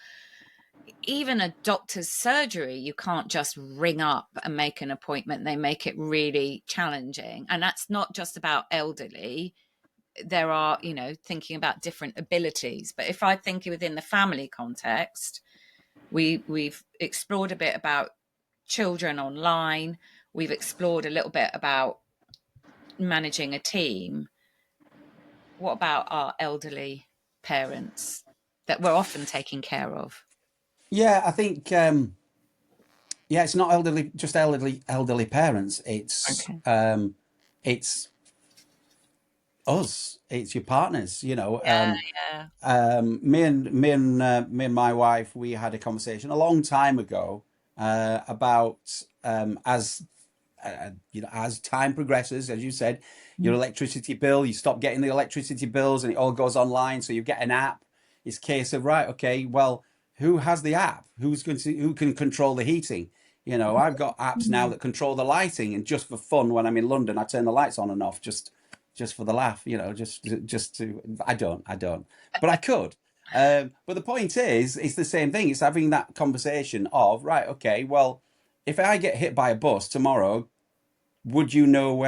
even a doctor's surgery, you can't just ring up and make an appointment. They make it really challenging. And that's not just about elderly. There are, thinking about different abilities. But if I think within the family context, we've explored a bit about children online. We've explored a little bit about managing a team. What about our elderly parents that we're often taking care of? Yeah, I think Yeah, it's not elderly, just elderly parents. Okay. It's us. It's your partners. Yeah, yeah. Me and my wife, we had a conversation a long time ago about as time progresses, as you said, your Mm. electricity bill, you stop getting the electricity bills, and it all goes online. So you get an app. It's a case of right, okay, well, who has the app? Who can control the heating? I've got apps now Mm. that control the lighting, and just for fun, when I'm in London, I turn the lights on and off just for the laugh, just to. I don't, but I could. But the point is, it's the same thing. It's having that conversation of right, okay, well, if I get hit by a bus tomorrow, would you know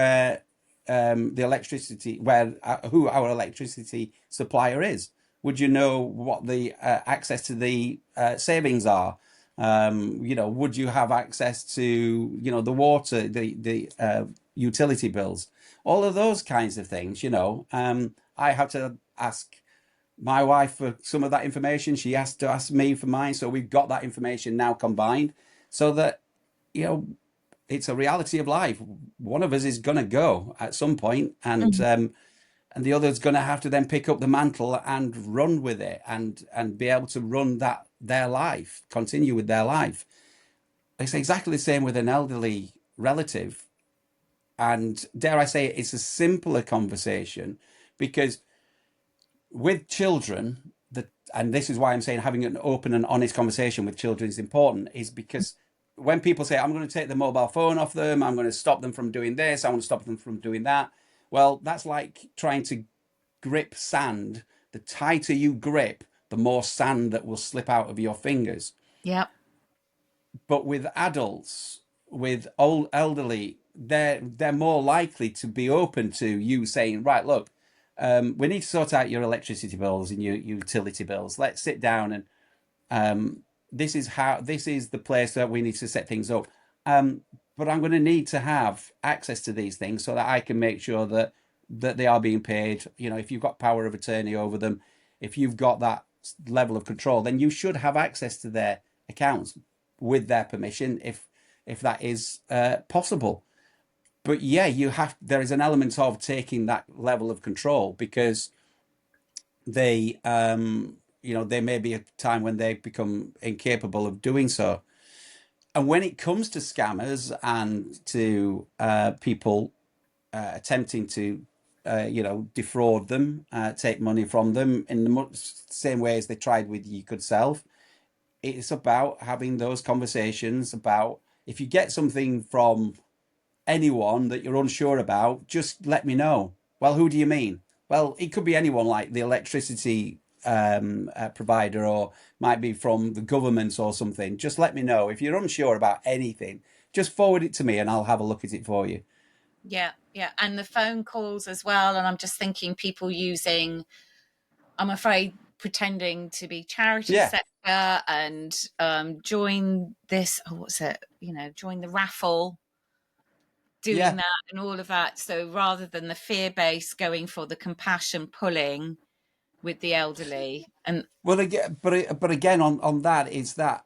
the electricity, who our electricity supplier is? Would you know what the access to the savings are? Would you have access to the water, the utility bills, all of those kinds of things? I had to ask my wife for some of that information. She has to ask me for mine. So we've got that information now combined, so that you know it's a reality of life. One of us is going to go at some point, and Mm. the other's going to have to then pick up the mantle and run with it, and be able to run their life, continue with their life. It's exactly the same with an elderly relative, and dare I say it, it's a simpler conversation because with children, and this is why I'm saying having an open and honest conversation with children is important, is because when people say, I'm going to take the mobile phone off them, I'm going to stop them from doing this, I want to stop them from doing that. Well, that's like trying to grip sand. The tighter you grip, the more sand that will slip out of your fingers. Yep. But with adults, with old elderly, they're more likely to be open to you saying, right, look, we need to sort out your electricity bills and your utility bills. Let's sit down and this is the place that we need to set things up. Um, but I'm going to need to have access to these things so that I can make sure that they are being paid. If you've got power of attorney over them, if you've got that level of control, then you should have access to their accounts with their permission, if that is possible. But yeah, there is an element of taking that level of control, because there may be a time when they become incapable of doing so. And when it comes to scammers and to people attempting to defraud them, take money from them in the same way as they tried with you could self, it's about having those conversations about, if you get something from anyone that you're unsure about, just let me know. Well, who do you mean? Well, it could be anyone, like the electricity provider, or might be from the government or something. Just let me know. If you're unsure about anything, just forward it to me and I'll have a look at it for you. Yeah, yeah. And the phone calls as well. And I'm just thinking people using, I'm afraid, pretending to be charity Yeah, sector and join this, oh, what's it? Join the raffle, doing yeah. that and all of that. So rather than the fear base, going for the compassion pulling with the elderly. And Well, again, but again, on that is that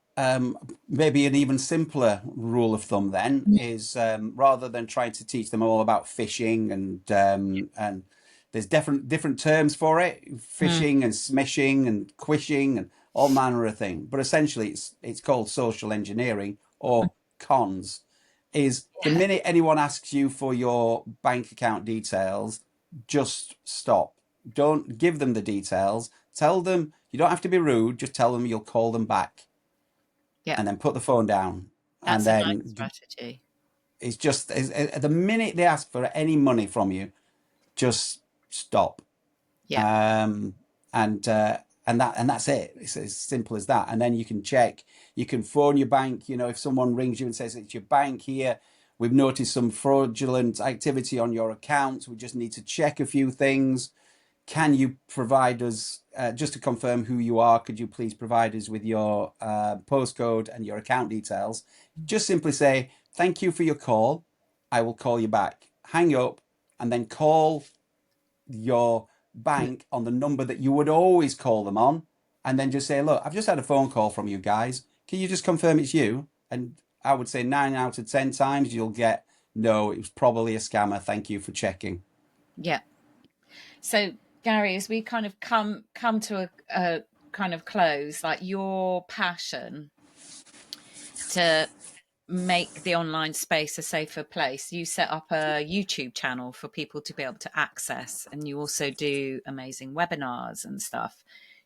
maybe an even simpler rule of thumb then is, rather than trying to teach them all about phishing, and there's different terms for it, mm, phishing and smishing and quishing and all manner of things. But essentially, it's called social engineering, or cons. Is the yeah, minute anyone asks you for your bank account details, just stop. Don't give them the details. Tell them, you don't have to be rude, just tell them you'll call them back, yeah, and then put the phone down. And that's a nice then strategy. it's just, the minute they ask for any money from you, just stop. Yeah, Um, and that's it. It's as simple as that. And then you can check, you can phone your bank. If someone rings you and says it's your bank here, we've noticed some fraudulent activity on your account. We just need to check a few things. Can you provide us, just to confirm who you are, could you please provide us with your postcode and your account details? Just simply say, thank you for your call. I will call you back. Hang up, and then call your bank on the number that you would always call them on. And then just say, look, I've just had a phone call from you guys. Can you just confirm it's you? And I would say 9 out of 10 times you'll get, no, it was probably a scammer. Thank you for checking. Yeah. So, Gary, as we kind of come to a kind of close, like your passion to make the online space a safer place, you set up a YouTube channel for people to be able to access, and you also do amazing webinars and stuff.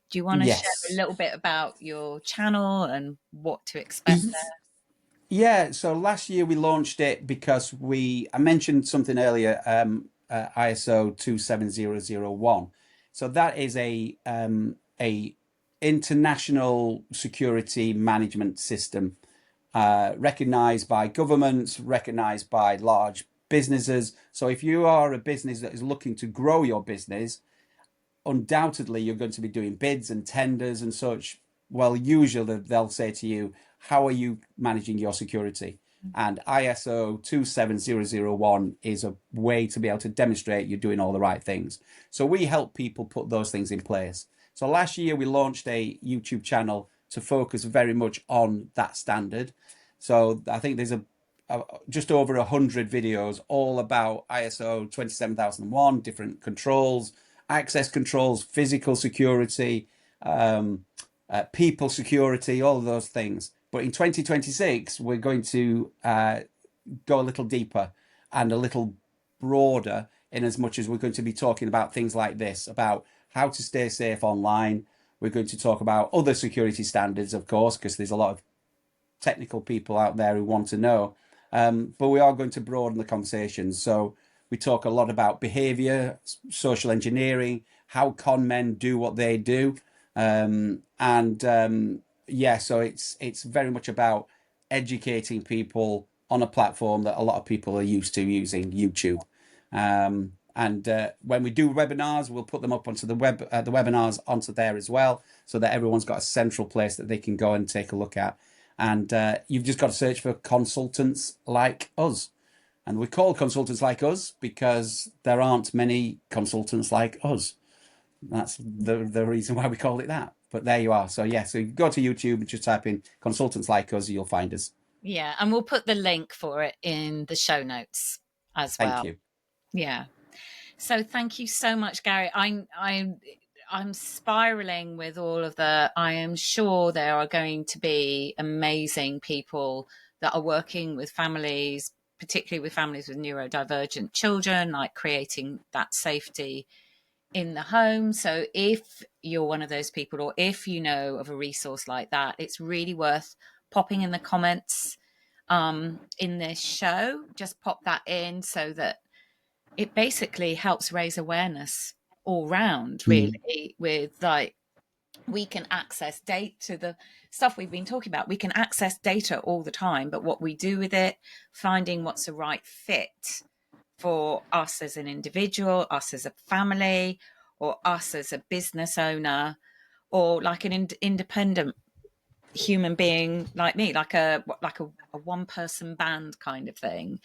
Do you want to share a Yes. little bit about your channel and what to expect Yeah, so last year we launched it because I mentioned something earlier, ISO 27001. So that is a international security management system, recognized by governments, recognized by large businesses. So if you are a business that is looking to grow your business, undoubtedly you're going to be doing bids and tenders and such. Well, usually they'll say to you, how are you managing your security? And ISO 27001 is a way to be able to demonstrate you're doing all the right things. So we help people put those things in place. So last year we launched a YouTube channel to focus very much on that standard. So I think there's just over 100 videos all about ISO 27001, different controls, access controls, physical security, people security, all of those things. But in 2026, we're going to go a little deeper and a little broader, in as much as we're going to be talking about things like this, about how to stay safe online. We're going to talk about other security standards, of course, because there's a lot of technical people out there who want to know. But we are going to broaden the conversation. So we talk a lot about behavior, social engineering, how con men do what they do, yeah. So it's very much about educating people on a platform that a lot of people are used to using, YouTube. And when we do webinars, we'll put them up onto the webinars onto there as well, so that everyone's got a central place that they can go and take a look at. And you've just got to search for consultants like us. And we call consultants like us because there aren't many consultants like us. That's the reason why we call it that. But there you are. So yeah, so you go to YouTube and just type in consultants like us, you'll find us. Yeah, and we'll put the link for it in the show notes as Thank well. you. Yeah. So thank you so much, Gary. I'm spiraling with all of the. I am sure there are going to be amazing people that are working with families, particularly with families with neurodivergent children, like creating that safety in the home. So if you're one of those people, or if you know of a resource like that, it's really worth popping in the comments in this show. Just pop that in so that it basically helps raise awareness all round, Mm. really, with like we can access data to the stuff we've been talking about. We can access data all the time, but what we do with it, finding what's the right fit for us as an individual, us as a family, or us as a business owner, or like an independent human being like me, like a one person band kind of thing.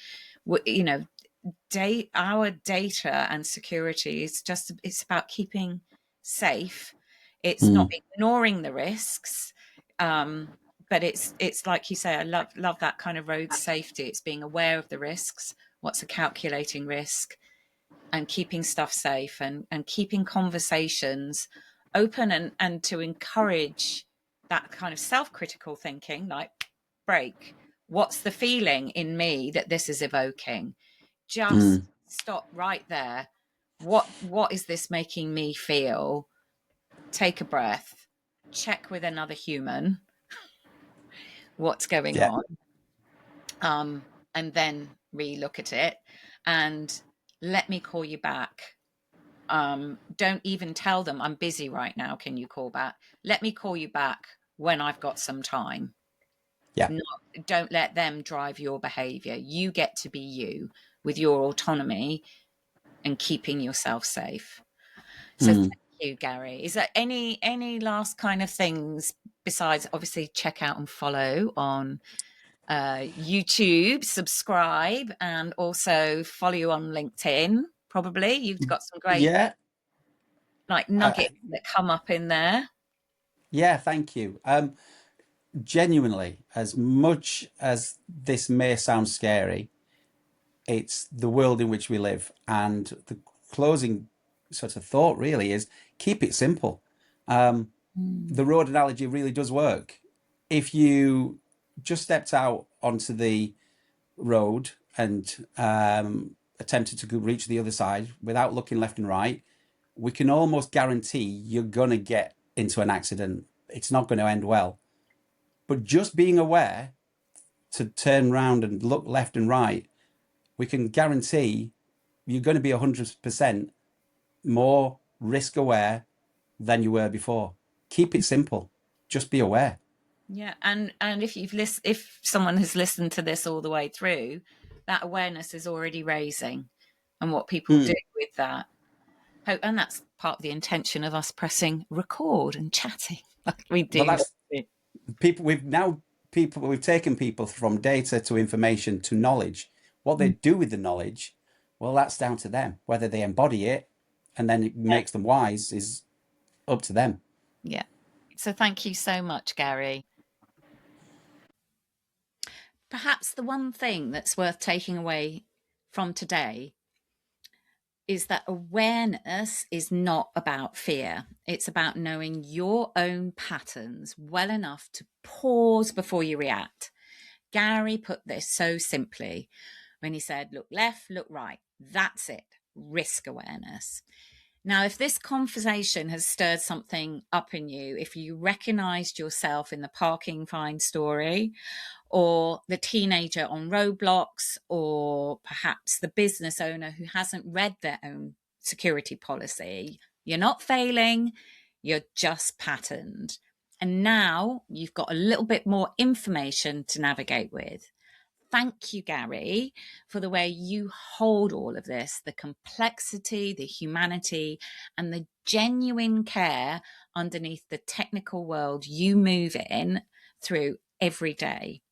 You know, our data and security is just, it's about keeping safe. It's not Mm. ignoring the risks, but it's like you say, I love that kind of road safety. It's being aware of the risks, what's a calculating risk, and keeping stuff safe, and keeping conversations open, and to encourage that kind of self-critical thinking, like, break, what's the feeling in me that this is evoking? Just Mm. stop right there. What is this making me feel? Take a breath, check with another human what's going Yeah. on, and then re-look at it, and let me call you back. Don't even tell them I'm busy right now, can you call back? Let me call you back when I've got some time. Yeah. Not, don't let them drive your behavior. You get to be you with your autonomy and keeping yourself safe. So thank Mm. you, Gary. Is there any last kind of things besides, obviously, check out and follow on YouTube, subscribe, and also follow you on LinkedIn? Probably you've got some great Yeah. like Uh, nuggets that come up in there. yeah. Thank you. genuinely, as much as this may sound scary, it's the world in which we live. And the closing sort of thought really is keep it simple. The road analogy really does work. If you just stepped out onto the road and attempted to reach the other side without looking left and right, we can almost guarantee you're going to get into an accident. It's not going to end well. But just being aware to turn around and look left and right, we can guarantee you're going to be 100% more risk aware than you were before. Keep it simple. Just be aware. Yeah, and if someone has listened to this all the way through, that awareness is already raising, and what people do Mm. with that. And that's part of the intention of us pressing record and chatting like we Well, do. that's people. We've taken people from data to information to knowledge. What they do with the knowledge, well, that's down to them. Whether they embody it and then it Yeah. makes them wise is up to them. Yeah. So thank you so much, Gary. Perhaps the one thing that's worth taking away from today is that awareness is not about fear. It's about knowing your own patterns well enough to pause before you react. Gary put this so simply when he said, look left, look right. That's it. Risk awareness. Now, if this conversation has stirred something up in you, if you recognized yourself in the parking fine story, or the teenager on Roblox, or perhaps the business owner who hasn't read their own security policy, you're not failing, you're just patterned. And now you've got a little bit more information to navigate with. Thank you, Gary, for the way you hold all of this, the complexity, the humanity, and the genuine care underneath the technical world you move in through every day.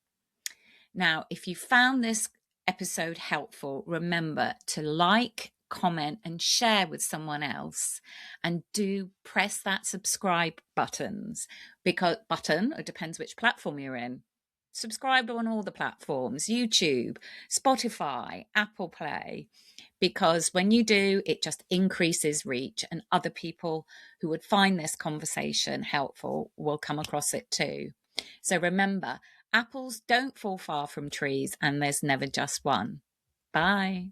Now, if you found this episode helpful, remember to like, comment, and share with someone else. And do press that subscribe button, it depends which platform you're in. Subscribe on all the platforms, YouTube, Spotify, Apple Play, because when you do, it just increases reach, and other people who would find this conversation helpful will come across it too. So remember, apples don't fall far from trees, and there's never just one. Bye.